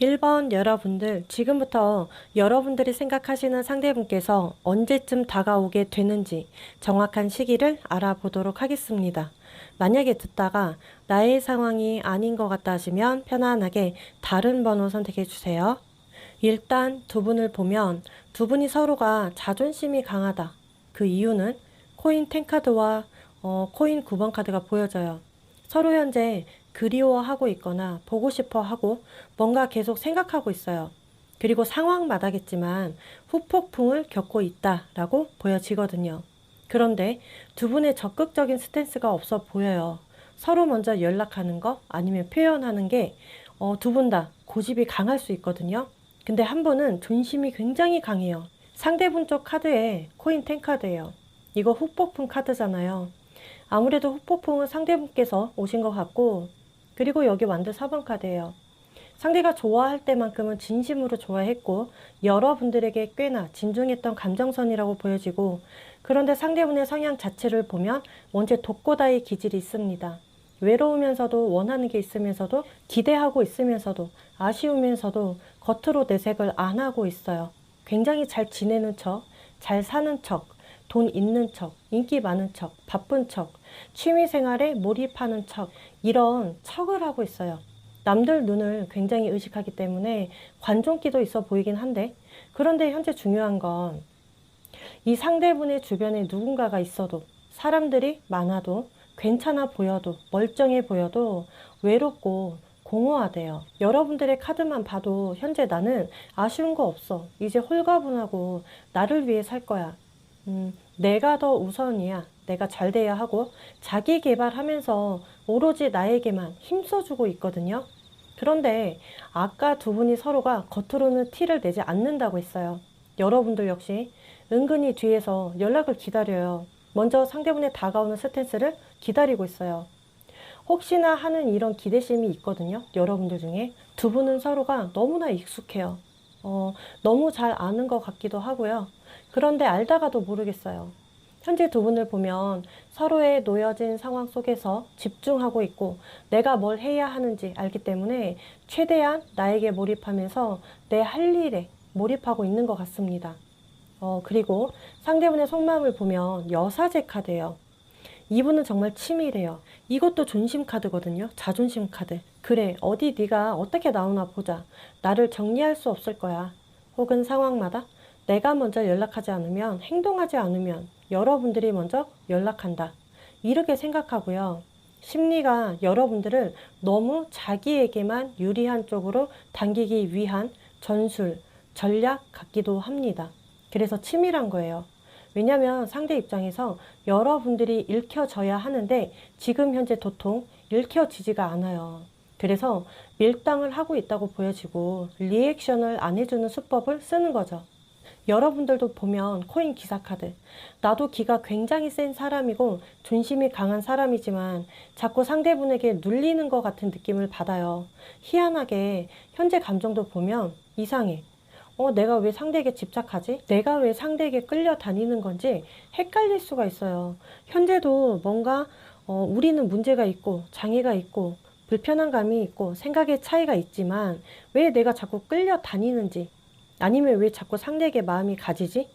1번 여러분들, 지금부터 여러분들이 생각하시는 상대분께서 언제쯤 다가오게 되는지 정확한 시기를 알아보도록 하겠습니다. 만약에 듣다가 나의 상황이 아닌 것 같다 하시면 편안하게 다른 번호 선택해 주세요. 일단 두 분을 보면 두 분이 서로가 자존심이 강하다. 그 이유는 코인 10카드와 코인 9번 카드가 보여져요. 서로 현재 그리워하고 있거나 보고 싶어 하고 뭔가 계속 생각하고 있어요. 그리고 상황마다겠지만 후폭풍을 겪고 있다라고 보여지거든요. 그런데 두 분의 적극적인 스탠스가 없어 보여요. 서로 먼저 연락하는 거 아니면 표현하는 게 두 분 다 고집이 강할 수 있거든요. 근데 한 분은 존심이 굉장히 강해요. 상대분 쪽 카드에 코인 10 카드예요. 이거 후폭풍 카드잖아요. 아무래도 후폭풍은 상대분께서 오신 것 같고, 그리고 여기 완드 4번 카드예요. 상대가 좋아할 때만큼은 진심으로 좋아했고 여러분들에게 꽤나 진중했던 감정선이라고 보여지고, 그런데 상대분의 성향 자체를 보면 원체 독고다이 기질이 있습니다. 외로우면서도 원하는 게 있으면서도 기대하고 있으면서도 아쉬우면서도 겉으로 내색을 안 하고 있어요. 굉장히 잘 지내는 척, 잘 사는 척, 돈 있는 척, 인기 많은 척, 바쁜 척, 취미생활에 몰입하는 척, 이런 척을 하고 있어요. 남들 눈을 굉장히 의식하기 때문에 관종기도 있어 보이긴 한데, 그런데 현재 중요한 건 이 상대분의 주변에 누군가가 있어도, 사람들이 많아도, 괜찮아 보여도, 멀쩡해 보여도 외롭고 공허하대요. 여러분들의 카드만 봐도 현재 나는 아쉬운 거 없어. 이제 홀가분하고 나를 위해 살 거야. 내가 더 우선이야. 내가 잘 돼야 하고 자기 개발하면서 오로지 나에게만 힘써주고 있거든요. 그런데 아까 두 분이 서로가 겉으로는 티를 내지 않는다고 했어요. 여러분들 역시 은근히 뒤에서 연락을 기다려요. 먼저 상대분의 다가오는 스탠스를 기다리고 있어요. 혹시나 하는 이런 기대심이 있거든요. 여러분들 중에 두 분은 서로가 너무나 익숙해요. 너무 잘 아는 것 같기도 하고요. 그런데 알다가도 모르겠어요. 현재 두 분을 보면 서로의 놓여진 상황 속에서 집중하고 있고 내가 뭘 해야 하는지 알기 때문에 최대한 나에게 몰입하면서 내 할 일에 몰입하고 있는 것 같습니다. 그리고 상대분의 속마음을 보면 여사제 카드예요. 이분은 정말 치밀해요. 이것도 존심 카드거든요. 자존심 카드. 그래, 어디 네가 어떻게 나오나 보자. 나를 정리할 수 없을 거야. 혹은 상황마다 내가 먼저 연락하지 않으면, 행동하지 않으면 여러분들이 먼저 연락한다. 이렇게 생각하고요. 심리가 여러분들을 너무 자기에게만 유리한 쪽으로 당기기 위한 전술, 전략 같기도 합니다. 그래서 치밀한 거예요. 왜냐하면 상대 입장에서 여러분들이 읽혀져야 하는데 지금 현재 도통 읽혀지지가 않아요. 그래서 밀당을 하고 있다고 보여지고 리액션을 안 해주는 수법을 쓰는 거죠. 여러분들도 보면 코인 기사카드, 나도 기가 굉장히 센 사람이고 존심이 강한 사람이지만 자꾸 상대분에게 눌리는 것 같은 느낌을 받아요. 희한하게 현재 감정도 보면 이상해. 내가 왜 상대에게 집착하지? 내가 왜 상대에게 끌려다니는 건지 헷갈릴 수가 있어요. 현재도 뭔가 우리는 문제가 있고 장애가 있고 불편한 감이 있고 생각의 차이가 있지만 왜 내가 자꾸 끌려다니는지, 아니면 왜 자꾸 상대에게 마음이 가지지?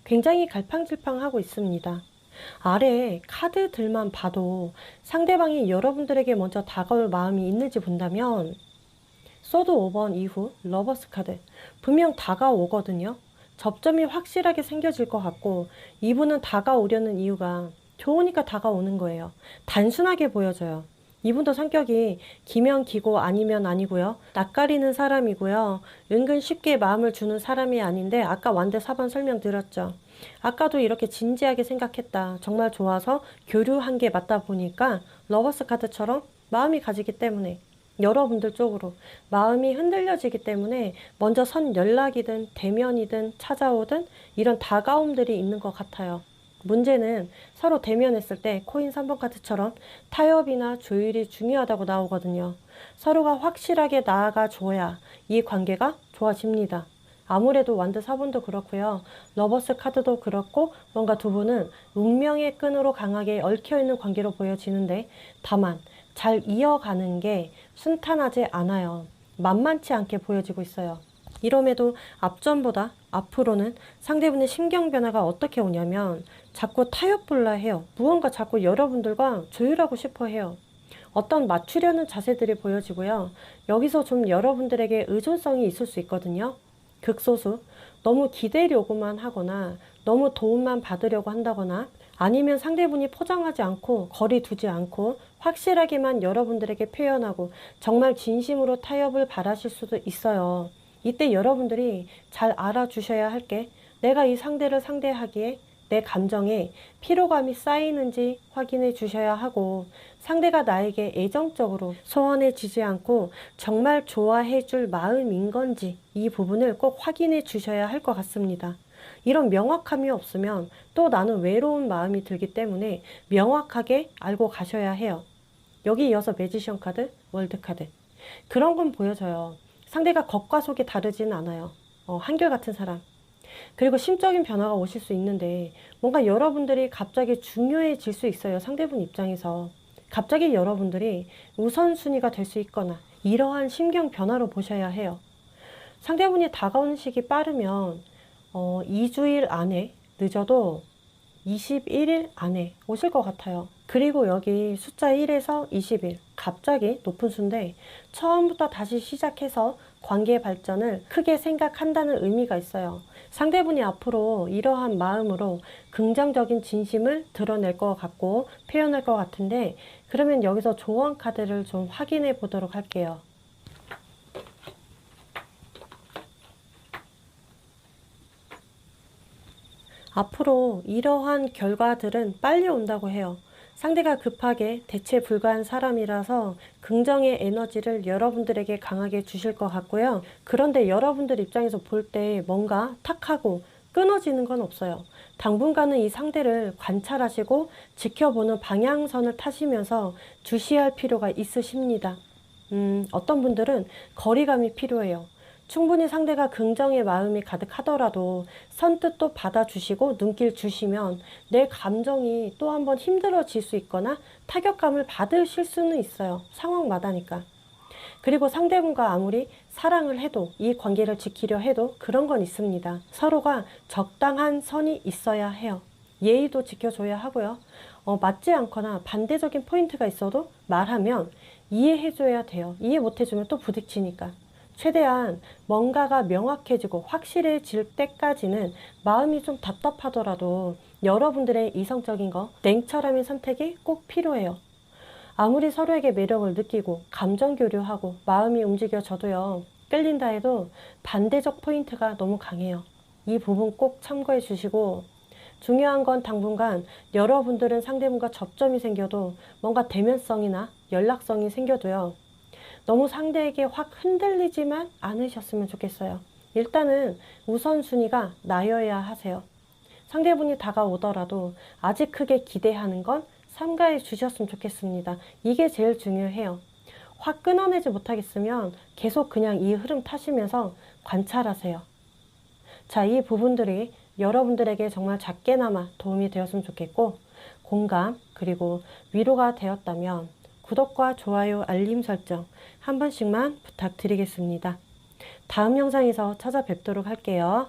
굉장히 갈팡질팡하고 있습니다. 아래 카드들만 봐도 상대방이 여러분들에게 먼저 다가올 마음이 있는지 본다면 소드 5번 이후 러버스 카드 분명 다가오거든요. 접점이 확실하게 생겨질 것 같고 이분은 다가오려는 이유가 좋으니까 다가오는 거예요. 단순하게 보여져요. 이분도 성격이 기면 기고 아니면 아니고요. 낯가리는 사람이고요. 은근 쉽게 마음을 주는 사람이 아닌데 아까 완대 4번 설명드렸죠. 아까도 이렇게 진지하게 생각했다. 정말 좋아서 교류한 게 맞다 보니까 러버스 카드처럼 마음이 가지기 때문에 여러분들 쪽으로 마음이 흔들려지기 때문에 먼저 선 연락이든 대면이든 찾아오든 이런 다가옴들이 있는 것 같아요. 문제는 서로 대면했을 때 코인 3번 카드처럼 타협이나 조율이 중요하다고 나오거든요. 서로가 확실하게 나아가줘야 이 관계가 좋아집니다. 아무래도 완드 4번도 그렇고요. 러버스 카드도 그렇고 뭔가 두 분은 운명의 끈으로 강하게 얽혀있는 관계로 보여지는데 다만 잘 이어가는 게 순탄하지 않아요. 만만치 않게 보여지고 있어요. 이럼에도 앞전보다 앞으로는 상대분의 심경 변화가 어떻게 오냐면 자꾸 타협볼라 해요. 무언가 자꾸 여러분들과 조율하고 싶어 해요. 어떤 맞추려는 자세들이 보여지고요. 여기서 좀 여러분들에게 의존성이 있을 수 있거든요. 극소수. 너무 기대려고만 하거나 너무 도움만 받으려고 한다거나 아니면 상대분이 포장하지 않고 거리 두지 않고 확실하게만 여러분들에게 표현하고 정말 진심으로 타협을 바라실 수도 있어요. 이때 여러분들이 잘 알아주셔야 할 게 내가 이 상대를 상대하기에 내 감정에 피로감이 쌓이는지 확인해 주셔야 하고 상대가 나에게 애정적으로 소원해지지 않고 정말 좋아해 줄 마음인 건지 이 부분을 꼭 확인해 주셔야 할 것 같습니다. 이런 명확함이 없으면 또 나는 외로운 마음이 들기 때문에 명확하게 알고 가셔야 해요. 여기 이어서 매지션 카드, 월드 카드. 그런 건 보여져요. 상대가 겉과 속이 다르진 않아요. 한결같은 사람. 그리고 심적인 변화가 오실 수 있는데 뭔가 여러분들이 갑자기 중요해질 수 있어요. 상대분 입장에서. 갑자기 여러분들이 우선순위가 될 수 있거나 이러한 심경 변화로 보셔야 해요. 상대분이 다가오는 시기 빠르면 2주일 안에 늦어도 21일 안에 오실 것 같아요. 그리고 여기 숫자 1에서 20일 갑자기 높은 수인데 처음부터 다시 시작해서 관계 발전을 크게 생각한다는 의미가 있어요. 상대분이 앞으로 이러한 마음으로 긍정적인 진심을 드러낼 것 같고 표현할 것 같은데 그러면 여기서 조언 카드를 좀 확인해 보도록 할게요. 앞으로 이러한 결과들은 빨리 온다고 해요. 상대가 급하게 대체 불가한 사람이라서 긍정의 에너지를 여러분들에게 강하게 주실 것 같고요. 그런데 여러분들 입장에서 볼 때 뭔가 탁하고 끊어지는 건 없어요. 당분간은 이 상대를 관찰하시고 지켜보는 방향선을 타시면서 주시할 필요가 있으십니다. 어떤 분들은 거리감이 필요해요. 충분히 상대가 긍정의 마음이 가득하더라도 선뜻 또 받아주시고 눈길 주시면 내 감정이 또 한번 힘들어질 수 있거나 타격감을 받으실 수는 있어요. 상황마다니까. 그리고 상대분과 아무리 사랑을 해도 이 관계를 지키려 해도 그런 건 있습니다. 서로가 적당한 선이 있어야 해요. 예의도 지켜줘야 하고요. 맞지 않거나 반대적인 포인트가 있어도 말하면 이해해줘야 돼요. 이해 못해주면 또 부딪히니까. 최대한 뭔가가 명확해지고 확실해질 때까지는 마음이 좀 답답하더라도 여러분들의 이성적인 거, 냉철함의 선택이 꼭 필요해요. 아무리 서로에게 매력을 느끼고 감정 교류하고 마음이 움직여져도요. 끌린다 해도 반대적 포인트가 너무 강해요. 이 부분 꼭 참고해 주시고 중요한 건 당분간 여러분들은 상대분과 접점이 생겨도 뭔가 대면성이나 연락성이 생겨도요. 너무 상대에게 확 흔들리지만 않으셨으면 좋겠어요. 일단은 우선순위가 나여야 하세요. 상대분이 다가오더라도 아직 크게 기대하는 건 삼가해 주셨으면 좋겠습니다. 이게 제일 중요해요. 확 끊어내지 못하겠으면 계속 그냥 이 흐름 타시면서 관찰하세요. 자, 이 부분들이 여러분들에게 정말 작게나마 도움이 되었으면 좋겠고 공감 그리고 위로가 되었다면 구독과 좋아요, 알림 설정 한 번씩만 부탁드리겠습니다. 다음 영상에서 찾아뵙도록 할게요.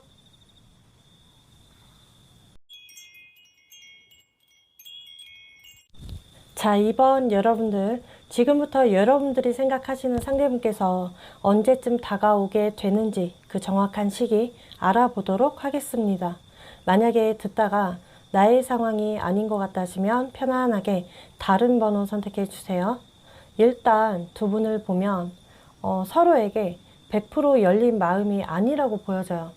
자, 이번 여러분들, 지금부터 여러분들이 생각하시는 상대분께서 언제쯤 다가오게 되는지 그 정확한 시기 알아보도록 하겠습니다. 만약에 듣다가 나의 상황이 아닌 것 같다 하시면 편안하게 다른 번호 선택해 주세요. 일단 두 분을 보면 서로에게 100% 열린 마음이 아니라고 보여져요.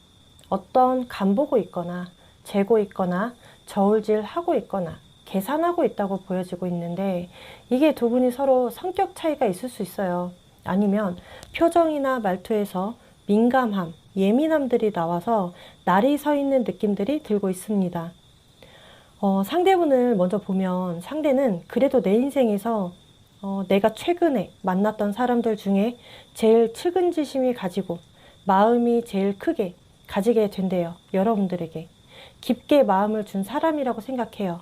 어떤 간보고 있거나 재고 있거나 저울질하고 있거나 계산하고 있다고 보여지고 있는데 이게 두 분이 서로 성격 차이가 있을 수 있어요. 아니면 표정이나 말투에서 민감함, 예민함들이 나와서 날이 서 있는 느낌들이 들고 있습니다. 상대분을 먼저 보면 상대는 그래도 내 인생에서 내가 최근에 만났던 사람들 중에 제일 측은지심이 가지고 마음이 제일 크게 가지게 된대요. 여러분들에게. 깊게 마음을 준 사람이라고 생각해요.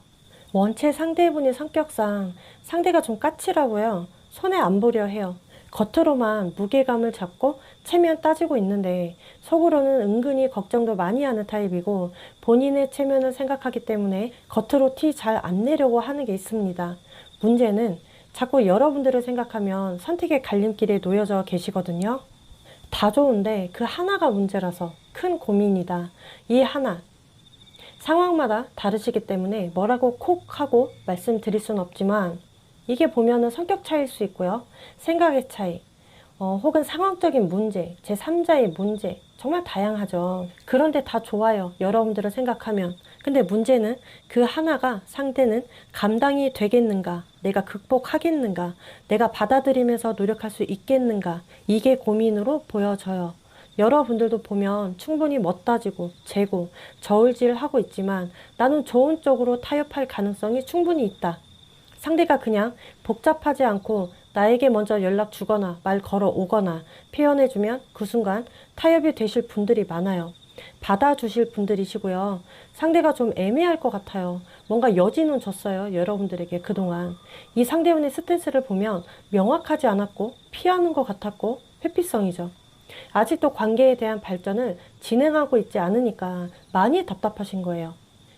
원체 상대분의 성격상 상대가 좀 까칠하고요. 손해 안 보려 해요. 겉으로만 무게감을 잡고 체면 따지고 있는데 속으로는 은근히 걱정도 많이 하는 타입이고 본인의 체면을 생각하기 때문에 겉으로 티 잘 안 내려고 하는 게 있습니다. 문제는 자꾸 여러분들을 생각하면 선택의 갈림길에 놓여져 계시거든요. 다 좋은데 그 하나가 문제라서 큰 고민이다. 이 하나. 상황마다 다르시기 때문에 뭐라고 콕 하고 말씀드릴 수는 없지만 이게 보면은 성격 차이일 수 있고요. 생각의 차이, 혹은 상황적인 문제, 제3자의 문제, 정말 다양하죠. 그런데 다 좋아요. 여러분들을 생각하면. 근데 문제는 그 하나가 상대는 감당이 되겠는가? 내가 극복하겠는가? 내가 받아들이면서 노력할 수 있겠는가? 이게 고민으로 보여져요. 여러분들도 보면 충분히 멋따지고 재고 저울질하고 있지만 나는 좋은 쪽으로 타협할 가능성이 충분히 있다. 상대가 그냥 복잡하지 않고 나에게 먼저 연락 주거나 말 걸어 오거나 표현해주면 그 순간 타협이 되실 분들이 많아요. 받아주실 분들이시고요. 상대가 좀 애매할 것 같아요. 뭔가 여지는 줬어요. 여러분들에게 그동안. 이 상대분의 스탠스를 보면 명확하지 않았고 피하는 것 같았고 회피성이죠. 아직도 관계에 대한 발전을 진행하고 있지 않으니까 많이 답답하신 거예요.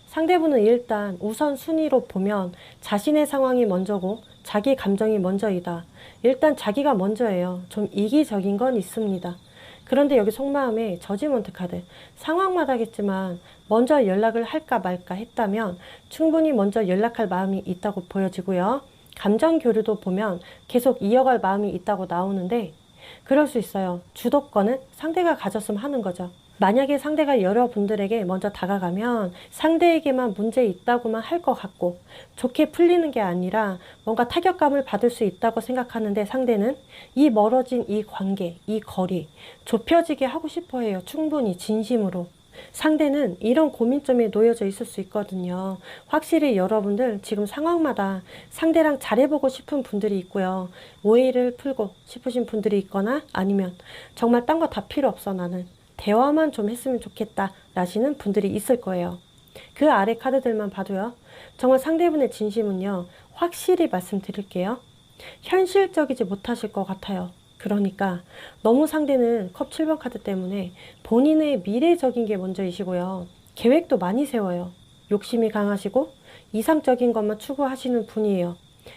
상대분은 일단 우선순위로 보면 자신의 상황이 먼저고 자기 감정이 먼저이다. 일단 자기가 먼저예요. 좀 이기적인 건 있습니다. 그런데 여기 속마음에 저지먼트 카드, 상황마다겠지만 먼저 연락을 할까 말까 했다면 충분히 먼저 연락할 마음이 있다고 보여지고요. 감정 교류도 보면 계속 이어갈 마음이 있다고 나오는데 그럴 수 있어요. 주도권은 상대가 가졌으면 하는 거죠. 만약에 상대가 여러분들에게 먼저 다가가면 상대에게만 문제 있다고만 할 것 같고 좋게 풀리는 게 아니라 뭔가 타격감을 받을 수 있다고 생각하는데 상대는 이 멀어진 이 관계, 이 거리 좁혀지게 하고 싶어 해요. 충분히 진심으로. 상대는 이런 고민점에 놓여져 있을 수 있거든요. 확실히 여러분들 지금 상황마다 상대랑 잘해보고 싶은 분들이 있고요. 오해를 풀고 싶으신 분들이 있거나 아니면 정말 딴 거 다 필요 없어 나는. 대화만 좀 했으면 좋겠다 라시는 분들이 있을 거예요. 그 아래 카드들만 봐도요. 정말 상대분의 진심은요. 확실히 말씀드릴게요. 현실적이지 못하실 것 같아요. 그러니까 너무 상대는 컵 7번 카드 때문에 본인의 미래적인 게 먼저이시고요. 계획도 많이 세워요. 욕심이 강하시고 이상적인 것만 추구하시는 분이에요.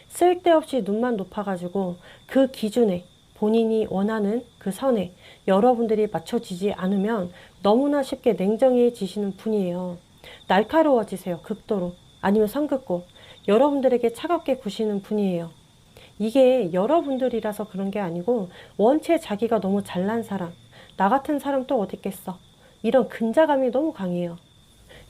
쓸데없이 눈만 높아가지고 그 기준에 본인이 원하는 그 선에 여러분들이 맞춰지지 않으면 너무나 쉽게 냉정해지시는 분이에요. 날카로워지세요. 극도로. 아니면 성급고 여러분들에게 차갑게 구시는 분이에요. 이게 여러분들이라서 그런 게 아니고 원체 자기가 너무 잘난 사람, 나 같은 사람 또 어디 있겠어. 이런 근자감이 너무 강해요.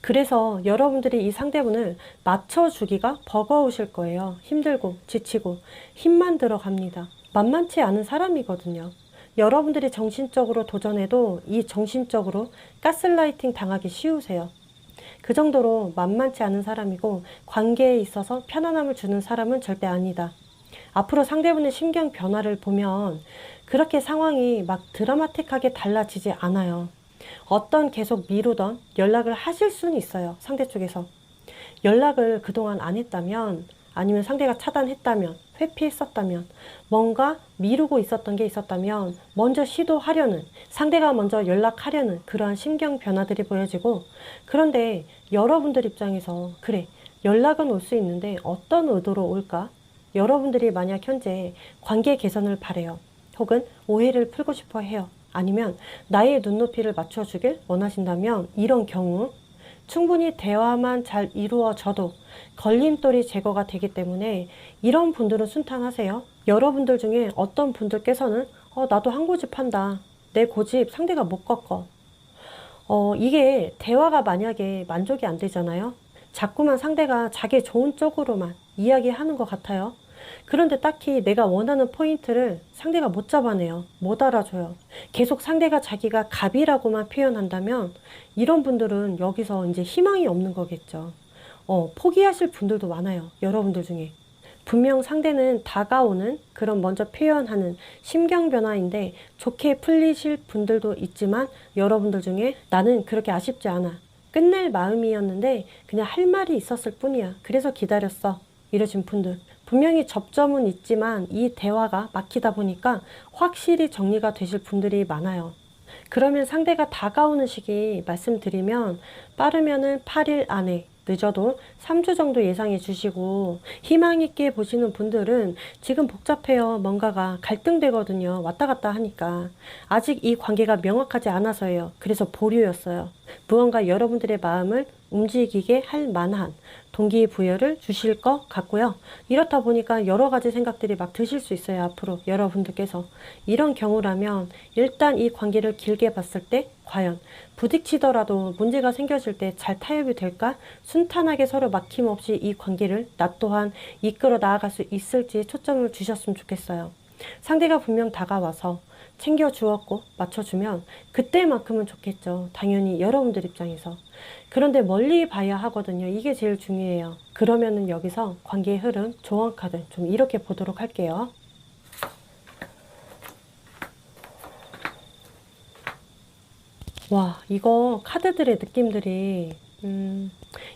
그래서 여러분들이 이 상대분을 맞춰주기가 버거우실 거예요. 힘들고 지치고 힘만 들어갑니다. 만만치 않은 사람이거든요. 여러분들이 정신적으로 도전해도 이 정신적으로 가스라이팅 당하기 쉬우세요. 그 정도로 만만치 않은 사람이고 관계에 있어서 편안함을 주는 사람은 절대 아니다. 앞으로 상대분의 심경 변화를 보면 그렇게 상황이 막 드라마틱하게 달라지지 않아요. 어떤 계속 미루던 연락을 하실 수는 있어요. 상대 쪽에서. 연락을 그동안 안 했다면 아니면 상대가 차단했다면 회피했었다면 뭔가 미루고 있었던 게 있었다면 먼저 시도하려는 상대가 먼저 연락하려는 그러한 심경 변화들이 보여지고 그런데 여러분들 입장에서 그래 연락은 올 수 있는데 어떤 의도로 올까? 여러분들이 만약 현재 관계 개선을 바래요. 혹은 오해를 풀고 싶어 해요. 아니면 나의 눈높이를 맞춰주길 원하신다면 이런 경우 충분히 대화만 잘 이루어져도 걸림돌이 제거가 되기 때문에 이런 분들은 순탄하세요. 여러분들 중에 어떤 분들께서는 나도 한 고집 한다. 내 고집 상대가 못 꺾어. 이게 대화가 만약에 만족이 안 되잖아요. 자꾸만 상대가 자기 좋은 쪽으로만 이야기하는 것 같아요. 그런데 딱히 내가 원하는 포인트를 상대가 못 잡아내요. 못 알아줘요. 계속 상대가 자기가 갑이라고만 표현한다면 이런 분들은 여기서 이제 희망이 없는 거겠죠. 포기하실 분들도 많아요. 여러분들 중에. 분명 상대는 다가오는 그런 먼저 표현하는 심경 변화인데 좋게 풀리실 분들도 있지만 여러분들 중에 나는 그렇게 아쉽지 않아. 끝낼 마음이었는데 그냥 할 말이 있었을 뿐이야. 그래서 기다렸어. 이러신 분들 분명히 접점은 있지만 이 대화가 막히다 보니까 확실히 정리가 되실 분들이 많아요. 그러면 상대가 다가오는 시기 말씀드리면 빠르면은 8일 안에, 늦어도 3주 정도 예상해 주시고, 희망 있게 보시는 분들은 지금 복잡해요. 뭔가가 갈등되거든요. 왔다 갔다 하니까. 아직 이 관계가 명확하지 않아서예요. 그래서 보류였어요. 무언가 여러분들의 마음을 움직이게 할 만한 동기부여를 주실 것 같고요. 이렇다 보니까 여러 가지 생각들이 막 드실 수 있어요. 앞으로 여러분들께서. 이런 경우라면 일단 이 관계를 길게 봤을 때 과연 부딪히더라도 문제가 생겼을 때 잘 타협이 될까? 순탄하게 서로 막힘없이 이 관계를 나 또한 이끌어 나아갈 수 있을지 초점을 주셨으면 좋겠어요. 상대가 분명 다가와서 챙겨주었고 맞춰주면 그때만큼은 좋겠죠. 당연히 여러분들 입장에서. 그런데 멀리 봐야 하거든요. 이게 제일 중요해요. 그러면은 여기서 관계의 흐름, 조언 카드 좀 이렇게 보도록 할게요. 와, 이거 카드들의 느낌들이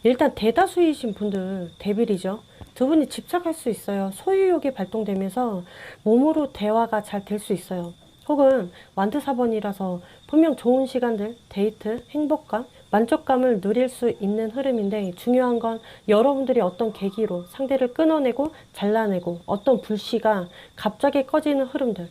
일단 대다수이신 분들 대빌이죠. 두 분이 집착할 수 있어요. 소유욕이 발동되면서 몸으로 대화가 잘 될 수 있어요. 혹은 완드 4번이라서 분명 좋은 시간들, 데이트, 행복감, 만족감을 누릴 수 있는 흐름인데, 중요한 건 여러분들이 어떤 계기로 상대를 끊어내고 잘라내고 어떤 불씨가 갑자기 꺼지는 흐름들.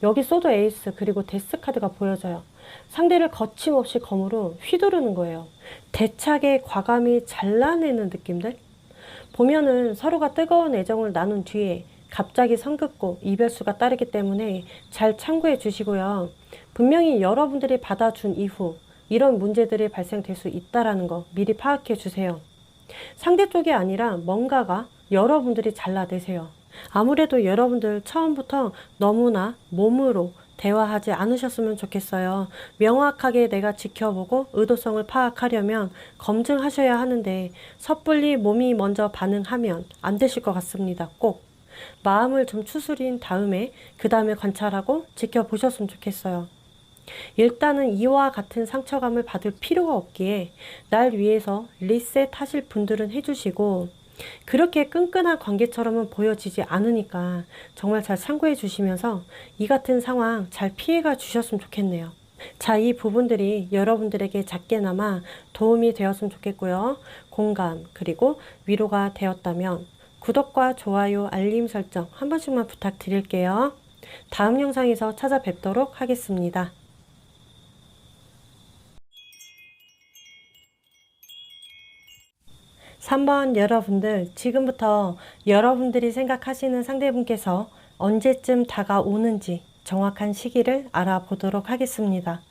여기 소드 에이스 그리고 데스 카드가 보여져요. 상대를 거침없이 검으로 휘두르는 거예요. 대차게 과감히 잘라내는 느낌들? 보면은 서로가 뜨거운 애정을 나눈 뒤에 갑자기 성급고 이별수가 따르기 때문에 잘 참고해 주시고요. 분명히 여러분들이 받아준 이후 이런 문제들이 발생될 수 있다는 거 미리 파악해 주세요. 상대 쪽이 아니라 뭔가가 여러분들이 잘라내세요. 아무래도 여러분들 처음부터 너무나 몸으로 대화하지 않으셨으면 좋겠어요. 명확하게 내가 지켜보고 의도성을 파악하려면 검증하셔야 하는데 섣불리 몸이 먼저 반응하면 안 되실 것 같습니다. 꼭 마음을 좀 추스린 다음에 그 다음에 관찰하고 지켜보셨으면 좋겠어요. 일단은 이와 같은 상처감을 받을 필요가 없기에 날 위해서 리셋 하실 분들은 해주시고, 그렇게 끈끈한 관계처럼은 보여지지 않으니까 정말 잘 참고해 주시면서 이 같은 상황 잘 피해가 주셨으면 좋겠네요. 자, 이 부분들이 여러분들에게 작게나마 도움이 되었으면 좋겠고요. 공감 그리고 위로가 되었다면 구독과 좋아요, 알림 설정 한 번씩만 부탁드릴게요. 다음 영상에서 찾아뵙도록 하겠습니다. 3번 여러분들, 지금부터 여러분들이 생각하시는 상대분께서 언제쯤 다가오는지 정확한 시기를 알아보도록 하겠습니다.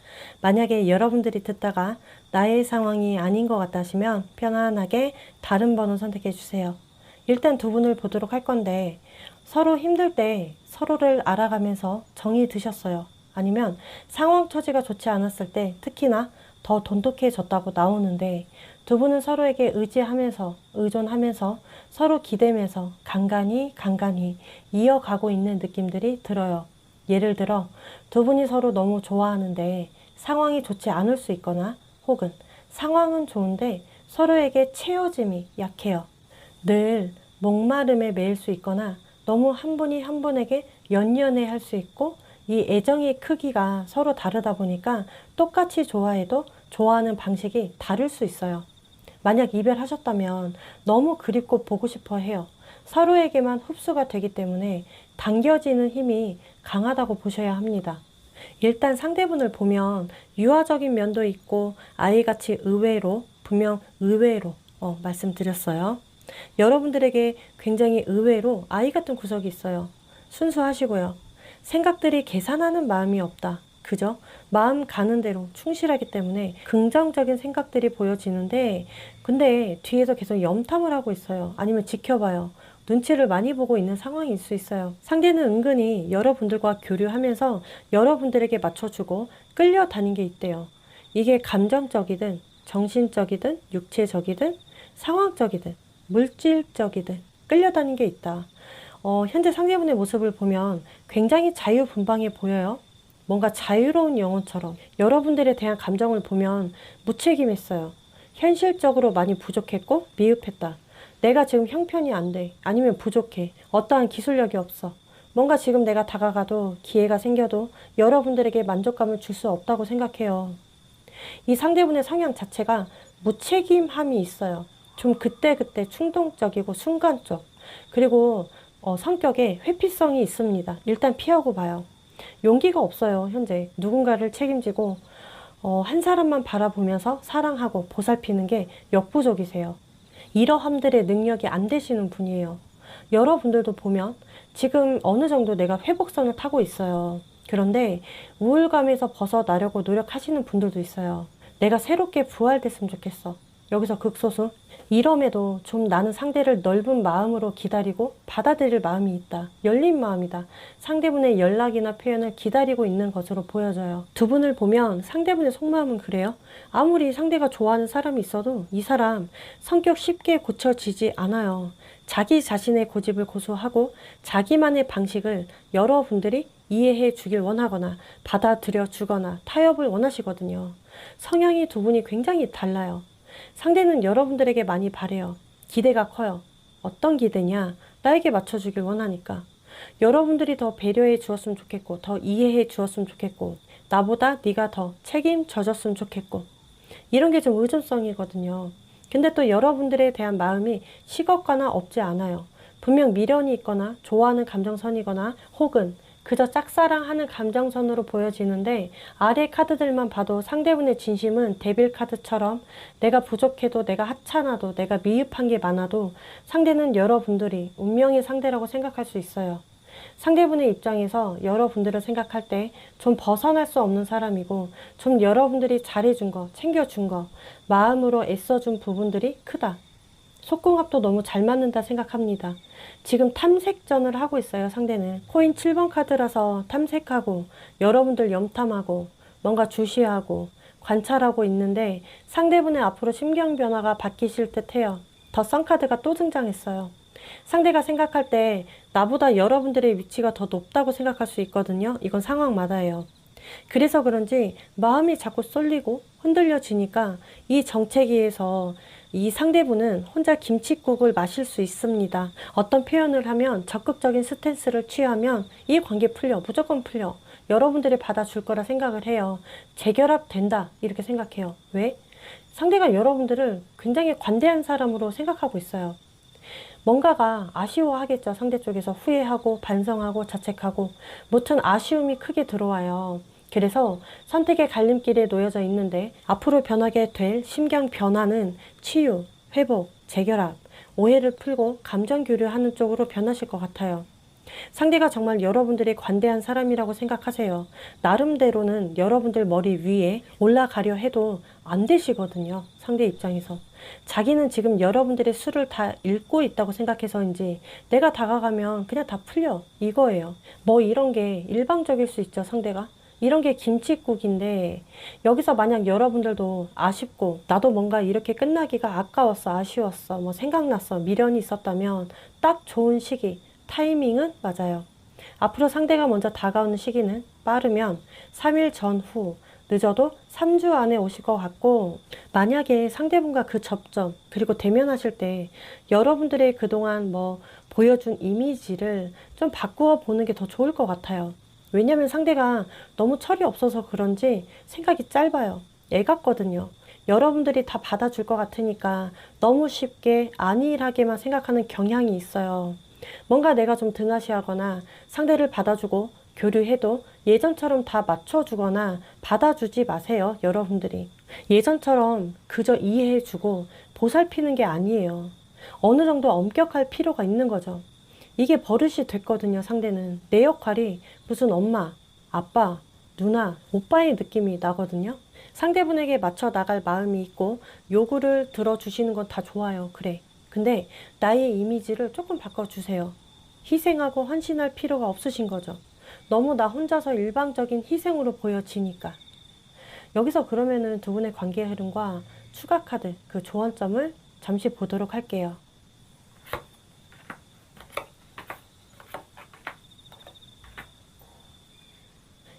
만약에 여러분들이 듣다가 나의 상황이 아닌 것 같다시면 편안하게 다른 번호 선택해 주세요. 일단 두 분을 보도록 할 건데, 서로 힘들 때 서로를 알아가면서 정이 드셨어요. 아니면 상황 처지가 좋지 않았을 때 특히나 더 돈독해졌다고 나오는데, 두 분은 서로에게 의지하면서 의존하면서 서로 기대면서 간간히 이어가고 있는 느낌들이 들어요. 예를 들어 두 분이 서로 너무 좋아하는데 상황이 좋지 않을 수 있거나, 혹은 상황은 좋은데 서로에게 채워짐이 약해요. 늘 목마름에 매일 수 있거나 너무 한 분이 한 분에게 연연해 할 수 있고, 이 애정의 크기가 서로 다르다 보니까 똑같이 좋아해도 좋아하는 방식이 다를 수 있어요. 만약 이별하셨다면 너무 그립고 보고 싶어 해요. 서로에게만 흡수가 되기 때문에 당겨지는 힘이 강하다고 보셔야 합니다. 일단 상대분을 보면 유아적인 면도 있고 아이같이 의외로, 분명 의외로 말씀드렸어요. 여러분들에게 굉장히 의외로 아이 같은 구석이 있어요. 순수하시고요. 생각들이 계산하는 마음이 없다. 그죠? 마음 가는 대로 충실하기 때문에 긍정적인 생각들이 보여지는데, 근데 뒤에서 계속 염탐을 하고 있어요. 아니면 지켜봐요. 눈치를 많이 보고 있는 상황일 수 있어요. 상대는 은근히 여러분들과 교류하면서 여러분들에게 맞춰주고 끌려다닌 게 있대요. 이게 감정적이든 정신적이든 육체적이든 상황적이든 물질적이든 끌려다닌 게 있다. 현재 상대분의 모습을 보면 굉장히 자유분방해 보여요. 뭔가 자유로운 영혼처럼. 여러분들에 대한 감정을 보면 무책임했어요. 현실적으로 많이 부족했고 미흡했다. 내가 지금 형편이 안 돼. 아니면 부족해. 어떠한 기술력이 없어. 뭔가 지금 내가 다가가도 기회가 생겨도 여러분들에게 만족감을 줄 수 없다고 생각해요. 이 상대분의 성향 자체가 무책임함이 있어요. 좀 그때그때 충동적이고 순간적. 그리고 성격에 회피성이 있습니다. 일단 피하고 봐요. 용기가 없어요. 현재 누군가를 책임지고 한 사람만 바라보면서 사랑하고 보살피는 게 역부족이세요. 이러함들의 능력이 안 되시는 분이에요. 여러분들도 보면 지금 어느 정도 내가 회복선을 타고 있어요. 그런데 우울감에서 벗어나려고 노력하시는 분들도 있어요. 내가 새롭게 부활됐으면 좋겠어. 여기서 극소수. 이럼에도 좀 나는 상대를 넓은 마음으로 기다리고 받아들일 마음이 있다. 열린 마음이다. 상대분의 연락이나 표현을 기다리고 있는 것으로 보여져요. 두 분을 보면 상대분의 속마음은 그래요. 아무리 상대가 좋아하는 사람이 있어도 이 사람 성격 쉽게 고쳐지지 않아요. 자기 자신의 고집을 고수하고 자기만의 방식을 여러분들이 이해해 주길 원하거나 받아들여 주거나 타협을 원하시거든요. 성향이 두 분이 굉장히 달라요. 상대는 여러분들에게 많이 바래요. 기대가 커요. 어떤 기대냐? 나에게 맞춰주길 원하니까. 여러분들이 더 배려해 주었으면 좋겠고, 더 이해해 주었으면 좋겠고, 나보다 네가 더 책임져줬으면 좋겠고, 이런 게 좀 의존성이거든요. 근데 또 여러분들에 대한 마음이 식었거나 없지 않아요. 분명 미련이 있거나 좋아하는 감정선이거나 혹은 그저 짝사랑하는 감정선으로 보여지는데 아래 카드들만 봐도 상대분의 진심은 데빌 카드처럼 내가 부족해도 내가 하찮아도 내가 미흡한 게 많아도 상대는 여러분들이 운명의 상대라고 생각할 수 있어요. 상대분의 입장에서 여러분들을 생각할 때 좀 벗어날 수 없는 사람이고 좀 여러분들이 잘해준 거, 챙겨준 거, 마음으로 애써준 부분들이 크다. 속궁합도 너무 잘 맞는다 생각합니다. 지금 탐색전을 하고 있어요, 상대는. 코인 7번 카드라서 탐색하고 여러분들 염탐하고 뭔가 주시하고 관찰하고 있는데 상대분의 앞으로 심경 변화가 바뀌실 듯 해요. 더 썬 카드가 또 등장했어요. 상대가 생각할 때 나보다 여러분들의 위치가 더 높다고 생각할 수 있거든요. 이건 상황마다예요. 그래서 그런지 마음이 자꾸 쏠리고 흔들려지니까 이 정체기에서 이 상대분은 혼자 김칫국을 마실 수 있습니다. 어떤 표현을 하면 적극적인 스탠스를 취하면 이 관계 풀려. 무조건 풀려. 여러분들이 받아줄 거라 생각을 해요. 재결합 된다. 이렇게 생각해요. 왜? 상대가 여러분들을 굉장히 관대한 사람으로 생각하고 있어요. 뭔가가 아쉬워하겠죠. 상대 쪽에서 후회하고 반성하고 자책하고 무튼 아쉬움이 크게 들어와요. 그래서 선택의 갈림길에 놓여져 있는데 앞으로 변하게 될 심경 변화는 치유, 회복, 재결합, 오해를 풀고 감정 교류하는 쪽으로 변하실 것 같아요. 상대가 정말 여러분들이 관대한 사람이라고 생각하세요. 나름대로는 여러분들 머리 위에 올라가려 해도 안 되시거든요. 상대 입장에서. 자기는 지금 여러분들의 수를 다 읽고 있다고 생각해서인지 내가 다가가면 그냥 다 풀려. 이거예요. 뭐 이런 게 일방적일 수 있죠, 상대가. 이런 게 김칫국인데 여기서 만약 여러분들도 아쉽고 나도 뭔가 이렇게 끝나기가 아까웠어, 아쉬웠어, 뭐 생각났어, 미련이 있었다면 딱 좋은 시기, 타이밍은 맞아요. 앞으로 상대가 먼저 다가오는 시기는 빠르면 3일 전후, 늦어도 3주 안에 오실 것 같고 만약에 상대분과 그 접점 그리고 대면하실 때 여러분들의 그동안 뭐 보여준 이미지를 좀 바꾸어 보는 게 더 좋을 것 같아요. 왜냐면 상대가 너무 철이 없어서 그런지 생각이 짧아요. 애 같거든요. 여러분들이 다 받아줄 것 같으니까 너무 쉽게 안일하게만 생각하는 경향이 있어요. 뭔가 내가 좀 등하시하거나 상대를 받아주고 교류해도 예전처럼 다 맞춰주거나 받아주지 마세요. 여러분들이. 예전처럼 그저 이해해주고 보살피는 게 아니에요. 어느 정도 엄격할 필요가 있는 거죠. 이게 버릇이 됐거든요. 상대는. 내 역할이 무슨 엄마, 아빠, 누나, 오빠의 느낌이 나거든요. 상대분에게 맞춰 나갈 마음이 있고 요구를 들어주시는 건 다 좋아요. 그래. 근데 나의 이미지를 조금 바꿔주세요. 희생하고 헌신할 필요가 없으신 거죠. 너무 나 혼자서 일방적인 희생으로 보여지니까. 여기서 그러면은 두 분의 관계 흐름과 추가 카드, 그 조언점을 잠시 보도록 할게요.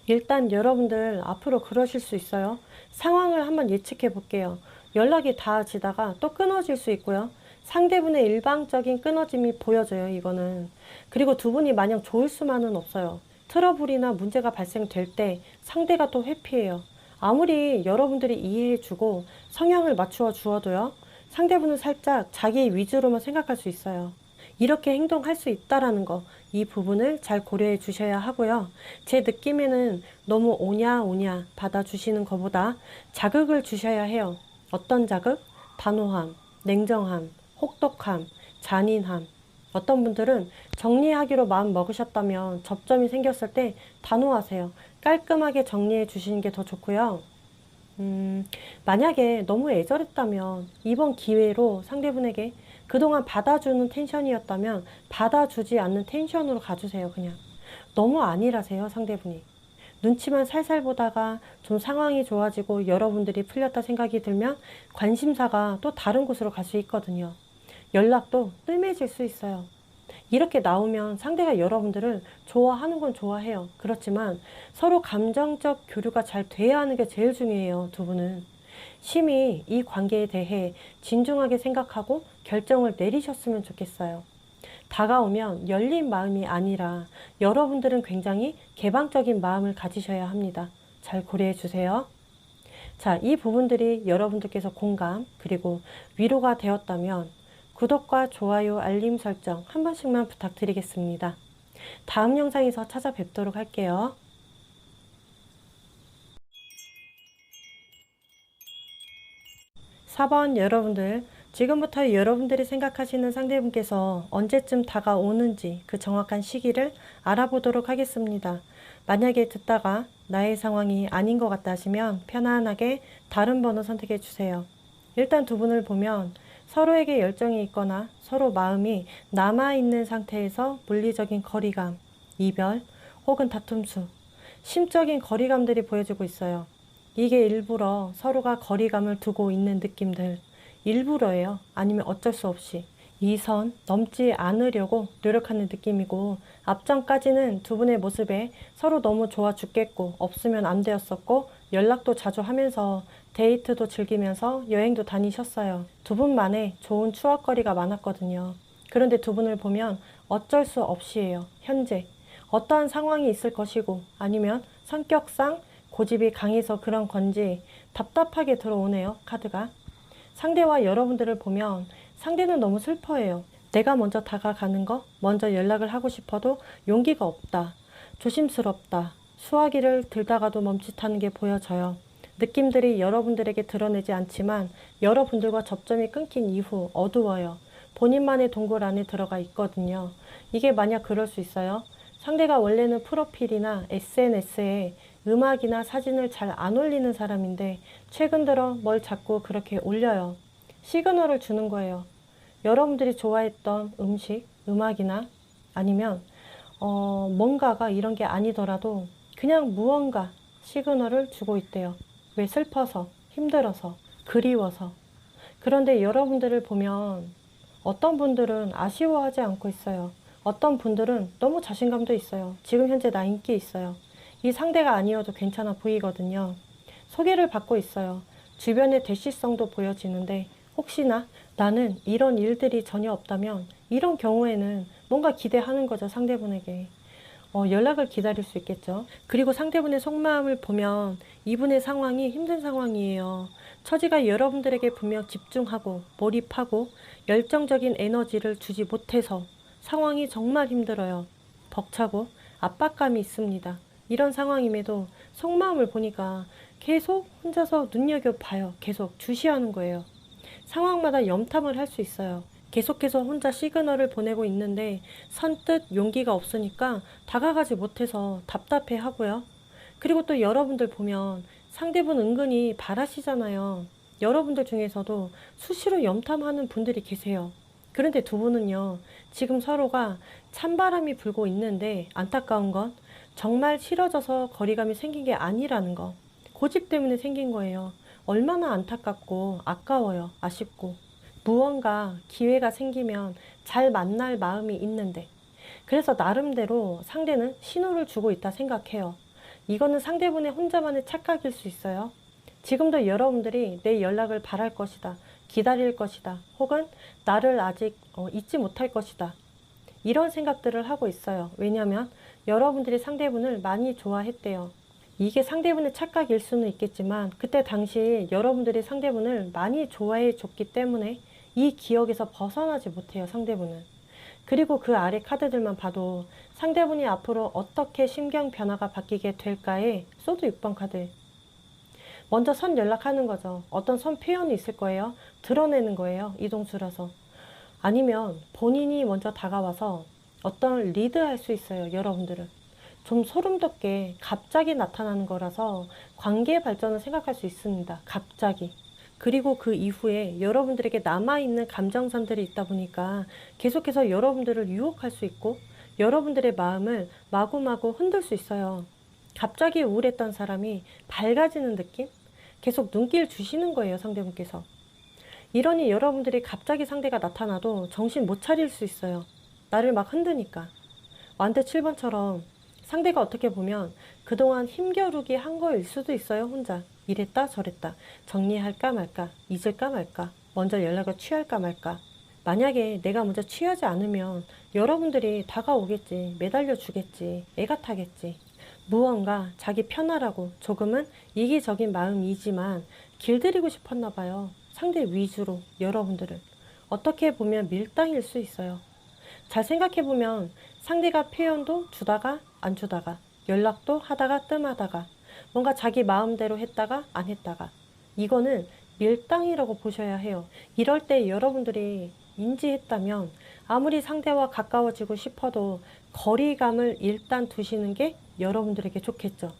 일단 여러분들 앞으로 그러실 수 있어요. 상황을 한번 예측해 볼게요. 연락이 닿아지다가 또 끊어질 수 있고요. 상대분의 일방적인 끊어짐이 보여져요, 이거는. 그리고 두 분이 마냥 좋을 수만은 없어요. 트러블이나 문제가 발생될 때 상대가 또 회피해요. 아무리 여러분들이 이해해주고 성향을 맞추어 주어도요, 상대분은 살짝 자기 위주로만 생각할 수 있어요. 이렇게 행동할 수 있다라는 거, 이 부분을 잘 고려해 주셔야 하고요. 제 느낌에는 너무 오냐 오냐 받아주시는 것보다 자극을 주셔야 해요. 어떤 자극? 단호함, 냉정함, 혹독함, 잔인함. 어떤 분들은 정리하기로 마음 먹으셨다면 접점이 생겼을 때 단호하세요. 깔끔하게 정리해 주시는 게 더 좋고요. 만약에 너무 애절했다면 이번 기회로 상대분에게 그동안 받아주는 텐션이었다면 받아주지 않는 텐션으로 가주세요, 그냥. 너무 안일하세요, 상대분이. 눈치만 살살 보다가 좀 상황이 좋아지고 여러분들이 풀렸다 생각이 들면 관심사가 또 다른 곳으로 갈 수 있거든요. 연락도 뜸해질 수 있어요. 이렇게 나오면 상대가 여러분들을 좋아하는 건 좋아해요. 그렇지만 서로 감정적 교류가 잘 돼야 하는 게 제일 중요해요, 두 분은. 심히 이 관계에 대해 진중하게 생각하고 결정을 내리셨으면 좋겠어요. 다가오면 열린 마음이 아니라 여러분들은 굉장히 개방적인 마음을 가지셔야 합니다. 잘 고려해 주세요. 자, 이 부분들이 여러분들께서 공감 그리고 위로가 되었다면 구독과 좋아요, 알림 설정 한 번씩만 부탁드리겠습니다. 다음 영상에서 찾아뵙도록 할게요. 4번 여러분들, 지금부터 여러분들이 생각하시는 상대분께서 언제쯤 다가오는지 그 정확한 시기를 알아보도록 하겠습니다. 만약에 듣다가 나의 상황이 아닌 것 같다 하시면 편안하게 다른 번호 선택해 주세요. 일단 두 분을 보면 서로에게 열정이 있거나 서로 마음이 남아있는 상태에서 물리적인 거리감, 이별 혹은 다툼수, 심적인 거리감들이 보여지고 있어요. 이게 일부러 서로가 거리감을 두고 있는 느낌들, 일부러예요. 아니면 어쩔 수 없이 이 선 넘지 않으려고 노력하는 느낌이고, 앞전까지는 두 분의 모습에 서로 너무 좋아 죽겠고 없으면 안 되었었고 연락도 자주 하면서 데이트도 즐기면서 여행도 다니셨어요. 두 분만의 좋은 추억거리가 많았거든요. 그런데 두 분을 보면 어쩔 수 없이에요. 현재 어떠한 상황이 있을 것이고 아니면 성격상 고집이 강해서 그런 건지 답답하게 들어오네요, 카드가. 상대와 여러분들을 보면 상대는 너무 슬퍼해요. 내가 먼저 다가가는 거, 먼저 연락을 하고 싶어도 용기가 없다. 조심스럽다. 수화기를 들다가도 멈칫하는 게 보여져요. 느낌들이 여러분들에게 드러내지 않지만 여러분들과 접점이 끊긴 이후 어두워요. 본인만의 동굴 안에 들어가 있거든요. 이게 만약 그럴 수 있어요. 상대가 원래는 프로필이나 SNS에 음악이나 사진을 잘 안 올리는 사람인데 최근 들어 뭘 자꾸 그렇게 올려요. 시그널을 주는 거예요. 여러분들이 좋아했던 음식, 음악이나 아니면 뭔가가 이런 게 아니더라도 그냥 무언가 시그널을 주고 있대요. 왜? 슬퍼서, 힘들어서, 그리워서. 그런데 여러분들을 보면 어떤 분들은 아쉬워하지 않고 있어요. 어떤 분들은 너무 자신감도 있어요. 지금 현재 나 인기 있어요. 이 상대가 아니어도 괜찮아 보이거든요. 소개를 받고 있어요. 주변의 대시성도 보여지는데 혹시나 나는 이런 일들이 전혀 없다면 이런 경우에는 뭔가 기대하는 거죠, 상대분에게. 연락을 기다릴 수 있겠죠. 그리고 상대분의 속마음을 보면 이분의 상황이 힘든 상황이에요. 처지가 여러분들에게 분명 집중하고 몰입하고 열정적인 에너지를 주지 못해서 상황이 정말 힘들어요. 벅차고 압박감이 있습니다. 이런 상황임에도 속마음을 보니까 계속 혼자서 눈여겨봐요. 계속 주시하는 거예요. 상황마다 염탐을 할 수 있어요. 계속해서 혼자 시그널을 보내고 있는데 선뜻 용기가 없으니까 다가가지 못해서 답답해 하고요. 그리고 또 여러분들 보면 상대분 은근히 바라시잖아요. 여러분들 중에서도 수시로 염탐하는 분들이 계세요. 그런데 두 분은요, 지금 서로가 찬바람이 불고 있는데 안타까운 건 정말 싫어져서 거리감이 생긴 게 아니라는 거. 고집 때문에 생긴 거예요. 얼마나 안타깝고 아까워요. 아쉽고. 무언가 기회가 생기면 잘 만날 마음이 있는데. 그래서 나름대로 상대는 신호를 주고 있다 생각해요. 이거는 상대분의 혼자만의 착각일 수 있어요. 지금도 여러분들이 내 연락을 바랄 것이다, 기다릴 것이다. 혹은 나를 아직 잊지 못할 것이다. 이런 생각들을 하고 있어요. 왜냐하면 여러분들이 상대분을 많이 좋아했대요. 이게 상대분의 착각일 수는 있겠지만 그때 당시 여러분들이 상대분을 많이 좋아해 줬기 때문에 이 기억에서 벗어나지 못해요, 상대분은. 그리고 그 아래 카드들만 봐도 상대분이 앞으로 어떻게 심경 변화가 바뀌게 될까에 소드 6번 카드. 먼저 선 연락하는 거죠. 어떤 선 표현이 있을 거예요. 드러내는 거예요. 이동수라서. 아니면 본인이 먼저 다가와서 어떤 리드할 수 있어요. 여러분들은. 좀 소름 돋게 갑자기 나타나는 거라서 관계 발전을 생각할 수 있습니다. 갑자기. 그리고 그 이후에 여러분들에게 남아있는 감정선들이 있다 보니까 계속해서 여러분들을 유혹할 수 있고 여러분들의 마음을 마구마구 흔들 수 있어요. 갑자기 우울했던 사람이 밝아지는 느낌? 계속 눈길 주시는 거예요, 상대분께서. 이러니 여러분들이 갑자기 상대가 나타나도 정신 못 차릴 수 있어요. 나를 막 흔드니까. 완대 7번처럼 상대가 어떻게 보면 그동안 힘겨루기 한 거일 수도 있어요, 혼자. 이랬다 저랬다. 정리할까 말까, 잊을까 말까, 먼저 연락을 취할까 말까. 만약에 내가 먼저 취하지 않으면 여러분들이 다가오겠지, 매달려 주겠지, 애가 타겠지. 무언가 자기 편하라고 조금은 이기적인 마음이지만 길들이고 싶었나 봐요. 상대 위주로 여러분들을. 어떻게 보면 밀당일 수 있어요. 잘 생각해보면 상대가 표현도 주다가 안 주다가 연락도 하다가 뜸하다가 뭔가 자기 마음대로 했다가 안 했다가 이거는 밀당이라고 보셔야 해요. 이럴 때 여러분들이 인지했다면 아무리 상대와 가까워지고 싶어도 거리감을 일단 두시는 게 여러분들에게 좋겠죠.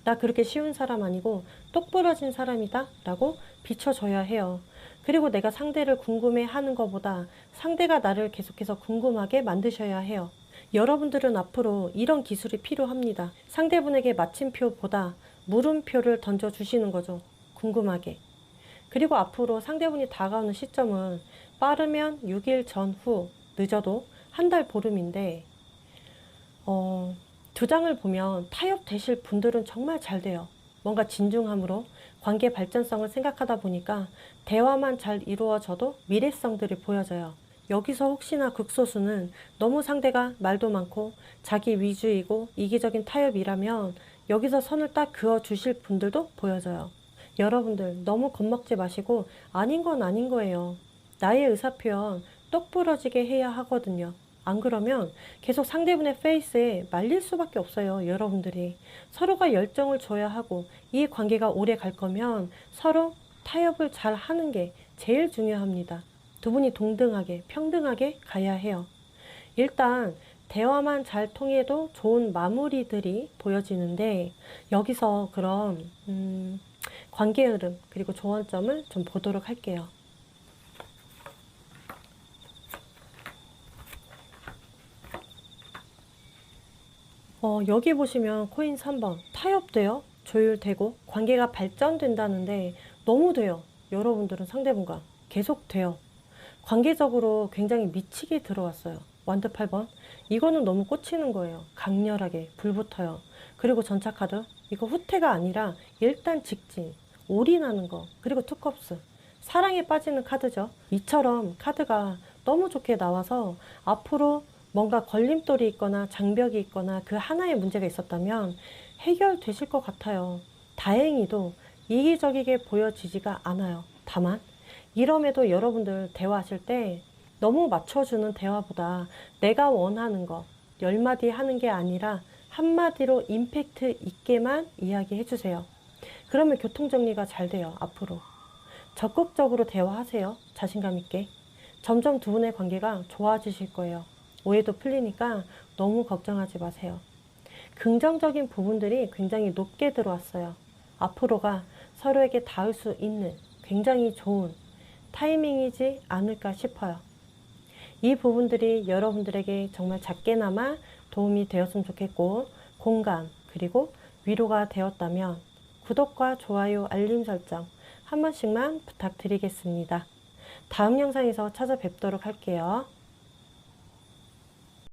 나 그렇게 쉬운 사람 아니고 똑부러진 사람이다 라고 비춰줘야 해요. 그리고 내가 상대를 궁금해하는 것보다 상대가 나를 계속해서 궁금하게 만드셔야 해요. 여러분들은 앞으로 이런 기술이 필요합니다. 상대분에게 마침표보다 물음표를 던져주시는 거죠. 궁금하게. 그리고 앞으로 상대분이 다가오는 시점은 빠르면 6일 전후, 늦어도 한 달 보름인데 두 장을 보면 타협되실 분들은 정말 잘 돼요. 뭔가 진중함으로 관계 발전성을 생각하다 보니까 대화만 잘 이루어져도 미래성들이 보여져요. 여기서 혹시나 극소수는 너무 상대가 말도 많고 자기 위주이고 이기적인 타협이라면 여기서 선을 딱 그어 주실 분들도 보여져요. 여러분들 너무 겁먹지 마시고 아닌 건 아닌 거예요. 나의 의사표현 똑부러지게 해야 하거든요. 안 그러면 계속 상대분의 페이스에 말릴 수밖에 없어요. 여러분들이 서로가 열정을 줘야 하고 이 관계가 오래 갈 거면 서로 타협을 잘 하는 게 제일 중요합니다. 두 분이 동등하게 평등하게 가야 해요. 일단 대화만 잘 통해도 좋은 마무리들이 보여지는데 여기서 그럼 관계 흐름 그리고 조언점을 좀 보도록 할게요. 여기 보시면 코인 3번 타협돼요. 조율되고 관계가 발전된다는데 너무 돼요. 여러분들은 상대분과 계속 돼요. 관계적으로 굉장히 미치게 들어왔어요. 완드 8번 이거는 너무 꽂히는 거예요. 강렬하게 불붙어요. 그리고 전차카드 이거 후퇴가 아니라 일단 직진 올인하는 거. 그리고 투컵스 사랑에 빠지는 카드죠. 이처럼 카드가 너무 좋게 나와서 앞으로 뭔가 걸림돌이 있거나 장벽이 있거나 그 하나의 문제가 있었다면 해결되실 것 같아요. 다행히도 이기적이게 보여지지가 않아요. 다만 이럼에도 여러분들 대화하실 때 너무 맞춰주는 대화보다 내가 원하는 거 10마디 하는 게 아니라 한마디로 임팩트 있게만 이야기해 주세요. 그러면 교통정리가 잘 돼요. 앞으로 적극적으로 대화하세요. 자신감 있게. 점점 두 분의 관계가 좋아지실 거예요. 오해도 풀리니까 너무 걱정하지 마세요. 긍정적인 부분들이 굉장히 높게 들어왔어요. 앞으로가 서로에게 닿을 수 있는 굉장히 좋은 타이밍이지 않을까 싶어요. 이 부분들이 여러분들에게 정말 작게나마 도움이 되었으면 좋겠고 공감 그리고 위로가 되었다면 구독과 좋아요 알림 설정 한 번씩만 부탁드리겠습니다. 다음 영상에서 찾아뵙도록 할게요.